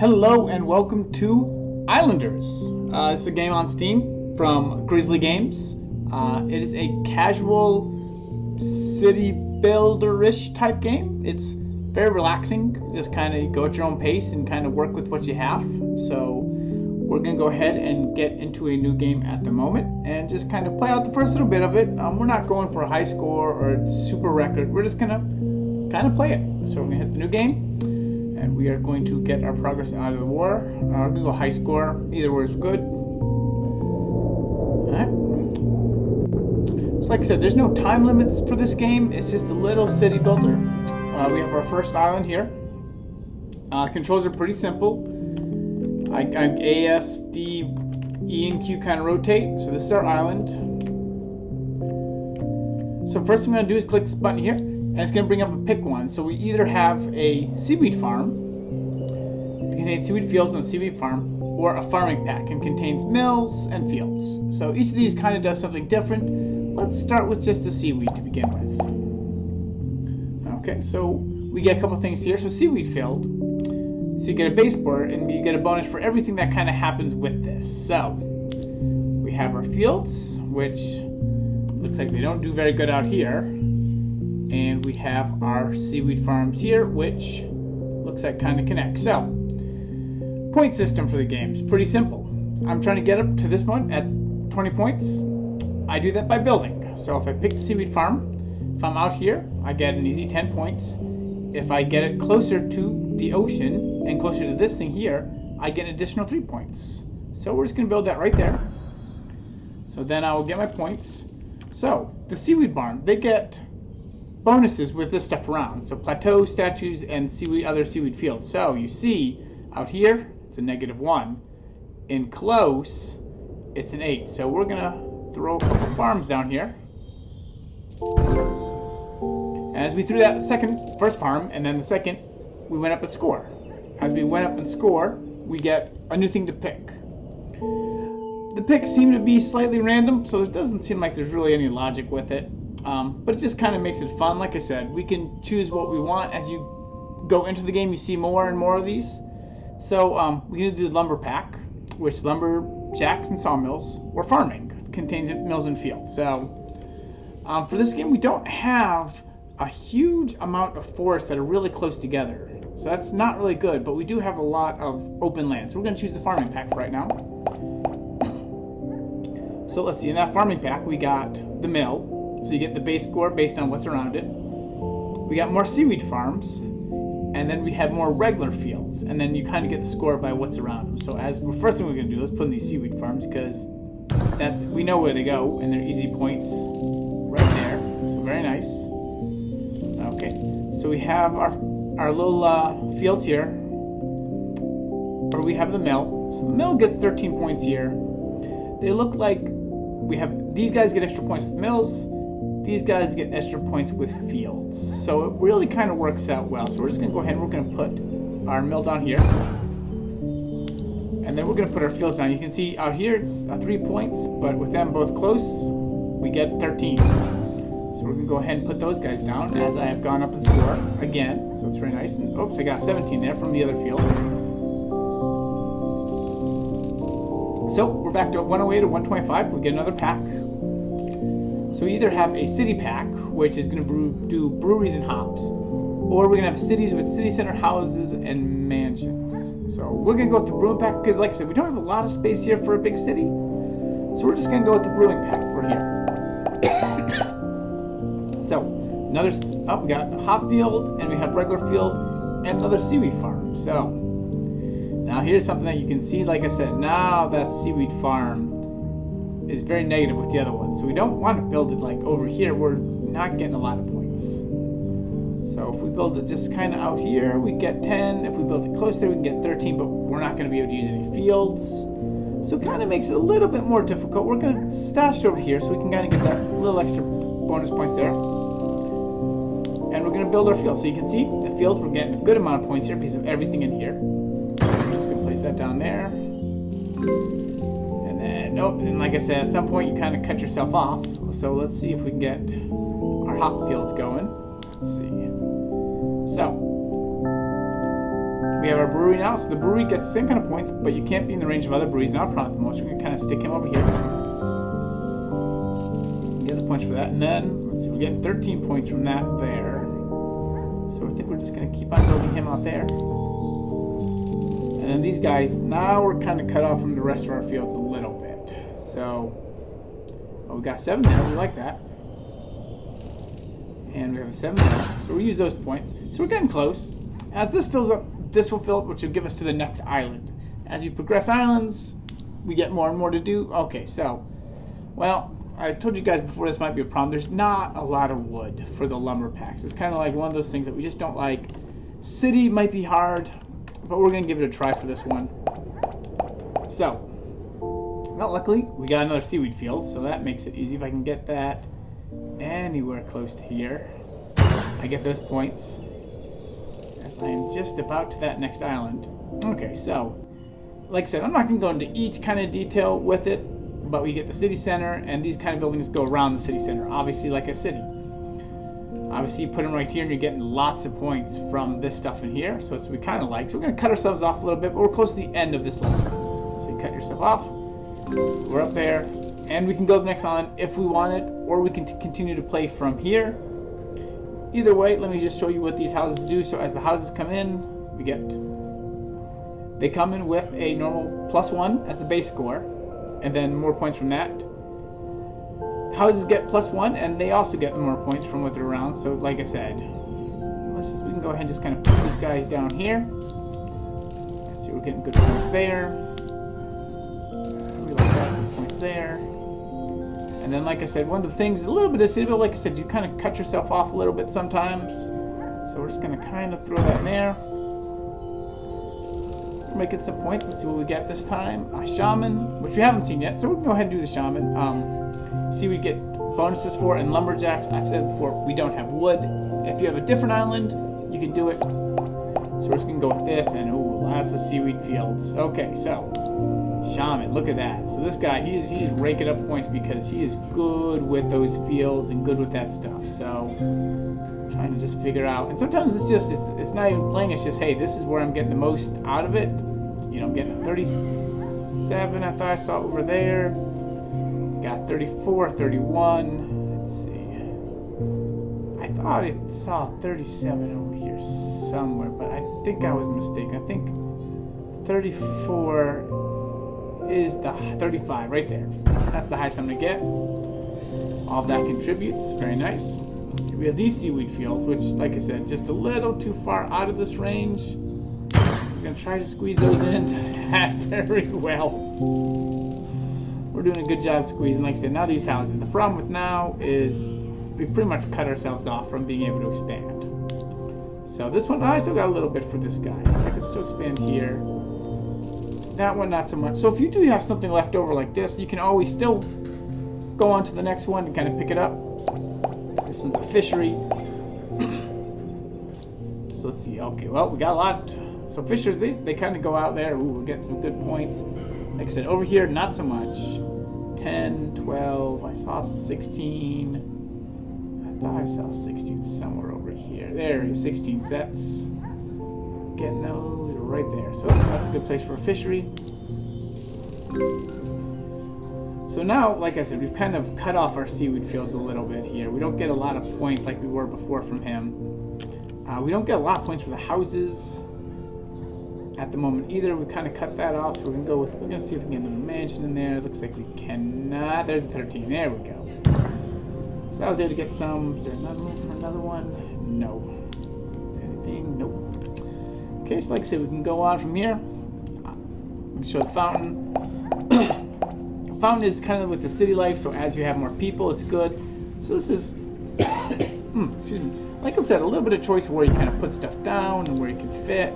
Hello and welcome to Islanders. This is a game on Steam from Grizzly Games. It is a casual city builder-ish type game. It's very relaxing. Just kind of go at your own pace and kind of work with what you have. So we're going to go ahead and get into a new game at the moment and just kind of play out the first little bit of it. We're not going for a high score or super record. We're just going to kind of play it. So we're going to hit the new game. And we are going to get our progress out of the war. I'm going to go high score. Either way is good. Alright. So like I said, there's no time limits for this game. It's just a little city builder. We have our first island here. Controls are pretty simple. A, S, D, E, and Q kind of rotate. So this is our island. So first thing I'm going to do is click this button here. And it's going to bring up a pick one. So we either have a seaweed farm, it contains seaweed fields and a seaweed farm, or a farming pack and contains mills and fields. So each of these kind of does something different. Let's start with just the seaweed to begin with. Okay, so we get a couple things here. So seaweed field, so you get a base score and you get a bonus for everything that kind of happens with this. So we have our fields, which looks like they don't do very good out here. And we have our seaweed farms here, which looks like kind of connect. So, point system for the game is pretty simple. I'm trying to get up to this point at 20 points. I do that by building. So if I pick the seaweed farm, if I'm out here, I get an easy 10 points. If I get it closer to the ocean and closer to this thing here, I get an additional 3 points. So we're just going to build that right there. So then I will get my points. So, the seaweed barn, they get bonuses with this stuff around. So plateau, statues, and other seaweed fields. So you see out here, it's a -1. In close, it's an 8. So we're gonna throw a couple farms down here. And as we threw that first farm, and then the second, we went up in score. As we went up in score, we get a new thing to pick. The picks seem to be slightly random, so it doesn't seem like there's really any logic with it. But it just kind of makes it fun. Like I said, we can choose what we want. As you go into the game, you see more and more of these. So we're going to do the lumber pack, which lumberjacks and sawmills, or farming, contains mills and fields. So for this game, we don't have a huge amount of forests that are really close together. So that's not really good, but we do have a lot of open land. So we're going to choose the farming pack for right now. So let's see, in that farming pack, we got the mill. So you get the base score based on what's around it. We got more seaweed farms, and then we have more regular fields, and then you kind of get the score by what's around them. So first thing we're going to do, let's put in these seaweed farms, because we know where they go, and they're easy points right there. So very nice. Okay, so we have our little fields here, where we have the mill. So the mill gets 13 points here. They look like these guys get extra points with mills. These guys get extra points with fields. So it really kind of works out well. So we're just going to go ahead and we're going to put our mill down here. And then we're going to put our fields down. You can see out here it's 3 points, but with them both close, we get 13. So we're going to go ahead and put those guys down as I have gone up in score again. So it's very nice. And oops, I got 17 there from the other field. So we're back to 108 or 125. We get another pack. So we either have a city pack, which is going to do breweries and hops, or we're going to have cities with city center houses and mansions. So we're going to go with the brewing pack because, like I said, we don't have a lot of space here for a big city. So we're just going to go with the brewing pack for here. So we got a hop field, and we have regular field, and another seaweed farm. So now here's something that you can see. Like I said, now that seaweed farm is very negative with the other one. So we don't want to build it like over here. We're not getting a lot of points. So if we build it just kind of out here, we get 10. If we build it close there, we can get 13, but we're not going to be able to use any fields. So it kind of makes it a little bit more difficult. We're going to stash over here so we can kind of get that little extra bonus points there. And we're going to build our field. So you can see the fields, we're getting a good amount of points here because of everything in here. I'm just going to place that down there. Nope, and like I said, at some point you kind of cut yourself off. So let's see if we can get our hop fields going. Let's see. So We have our brewery now, so the brewery gets the same kind of points, but you can't be in the range of other breweries now at the most. We're going to kind of stick him over here. Get the points for that, and then, let's see, we're getting 13 points from that there. So I think we're just going to keep on building him out there. And then these guys, now we're kind of cut off from the rest of our fields a little bit. So, oh, we got 7 there, we like that. And we have a 7 there, so we use those points. So we're getting close. As this fills up, this will fill up, which will give us to the next island. As you progress islands, we get more and more to do. Okay, so, well, I told you guys before this might be a problem. There's not a lot of wood for the lumber packs. It's kind of like one of those things that we just don't like. City might be hard, but we're going to give it a try for this one. So, well, luckily, we got another seaweed field, so that makes it easy. If I can get that anywhere close to here, I get those points. As I am just about to that next island. Okay, so, like I said, I'm not going to go into each kind of detail with it, but we get the city center, and these kind of buildings go around the city center, obviously like a city. Obviously, you put them right here, and you're getting lots of points from this stuff in here, so it's what we kind of like. So we're going to cut ourselves off a little bit, but we're close to the end of this level. So you cut yourself off, we're up there, and we can go to the next island if we want it, or we can continue to play from here. Either way, let me just show you what these houses do. So as the houses come in, they come in with a normal +1 as the base score, and then more points from that. Houses get +1, and they also get more points from what they're around. So like I said, we can go ahead and just kind of put these guys down here. See, we're getting good points there. We like that, good points there. And then, like I said, one of the things, a little bit of city, but like I said, you kind of cut yourself off a little bit sometimes. So we're just going to kind of throw that in there. We're making some points. Let's see what we get this time. A shaman, which we haven't seen yet, so we can go ahead and do the shaman. See, we get bonuses for, and lumberjacks. I've said before, we don't have wood. If you have a different island, you can do it. So we're just going to go with this, and ooh, lots of seaweed fields. Okay, so shaman, look at that. So this guy, he's raking up points because he is good with those fields and good with that stuff. So I'm trying to just figure out, and sometimes it's not even playing, it's just, hey, this is where I'm getting the most out of it. You know, I'm getting a 37, I thought I saw over there. Got 34, 31. Let's see. I thought I saw 37 over here somewhere, but I think I was mistaken. I think 34 is the 35 right there. That's the highest I'm going to get. All of that contributes. Very nice. We have these seaweed fields, which, like I said, just a little too far out of this range. I'm going to try to squeeze those in very well. We're doing a good job squeezing. Like I said, now these houses. The problem with now is we've pretty much cut ourselves off from being able to expand. So this one, I still got a little bit for this guy. So I can still expand here. That one, not so much. So if you do have something left over like this, you can always still go on to the next one and kind of pick it up. This one's a fishery. So let's see. Okay, well, we got a lot. So fishers, they kind of go out there. Ooh, we're getting some good points. Like I said, over here, not so much. 10, 12, I saw 16. I thought I saw 16 somewhere over here. There is 16 sets. Getting those right there. So that's a good place for a fishery. So now, like I said, we've kind of cut off our seaweed fields a little bit here. We don't get a lot of points like we were before from him. We don't get a lot of points for the houses at the moment either. We kind of cut that off, so we're gonna see if we can get a mansion in there. It looks like we cannot. There's a 13. There we go. So I was able to get some. Is there another room for another one? No. Anything? Nope. Okay, so like I said, we can go on from here. We can show the fountain. The fountain is kind of with the city life, so as you have more people, it's good. So this is, excuse me, like I said, a little bit of choice of where you kind of put stuff down and where you can fit.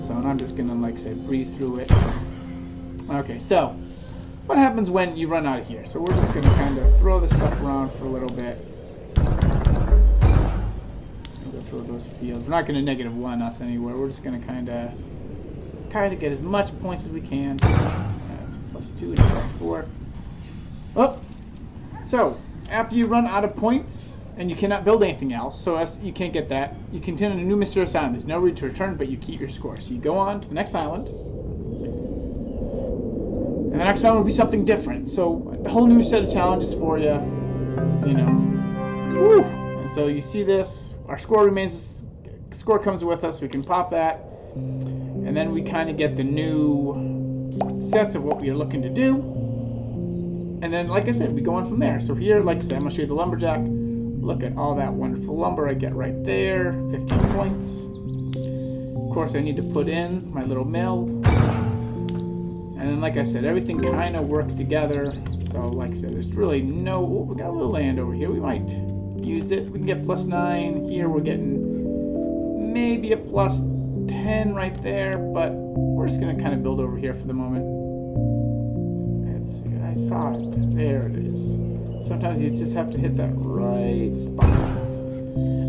So, and I'm just gonna, like I said, breeze through it. Okay, so what happens when you run out of here? So we're just gonna kind of throw this stuff around for a little bit. Throw those fields. We're not gonna -1 us anywhere. We're just gonna kind of get as much points as we can. +2 and +4. Oh, so after you run out of points, and you cannot build anything else, so you can't get that. You continue on a new mysterious island. There's no route to return, but you keep your score. So you go on to the next island, and the next island will be something different. So a whole new set of challenges for you, you know. Woo! And so you see this. Our score remains. Score comes with us. We can pop that, and then we kind of get the new sets of what we are looking to do. And then, like I said, we go on from there. So here, like I said, I'm going to show you the lumberjack. Look at all that wonderful lumber I get right there. 15 points. Of course, I need to put in my little mill. And then, like I said, everything kind of works together. So, like I said, there's really no... Oh, we got a little land over here. We might use it. We can get +9. Here, we're getting maybe a +10 right there. But we're just going to kind of build over here for the moment. Let's see. I saw it. There it is. Sometimes you just have to hit that right spot.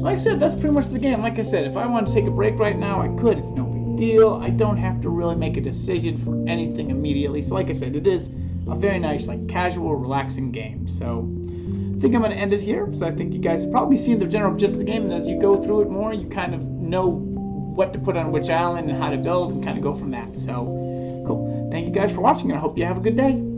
Like I said, that's pretty much the game. Like I said, if I wanted to take a break right now, I could. It's no big deal. I don't have to really make a decision for anything immediately. So like I said, it is a very nice, like, casual, relaxing game. So I think I'm going to end it here. So I think you guys have probably seen the general gist of the game. And as you go through it more, you kind of know what to put on which island and how to build and kind of go from that. So cool. Thank you guys for watching, and I hope you have a good day.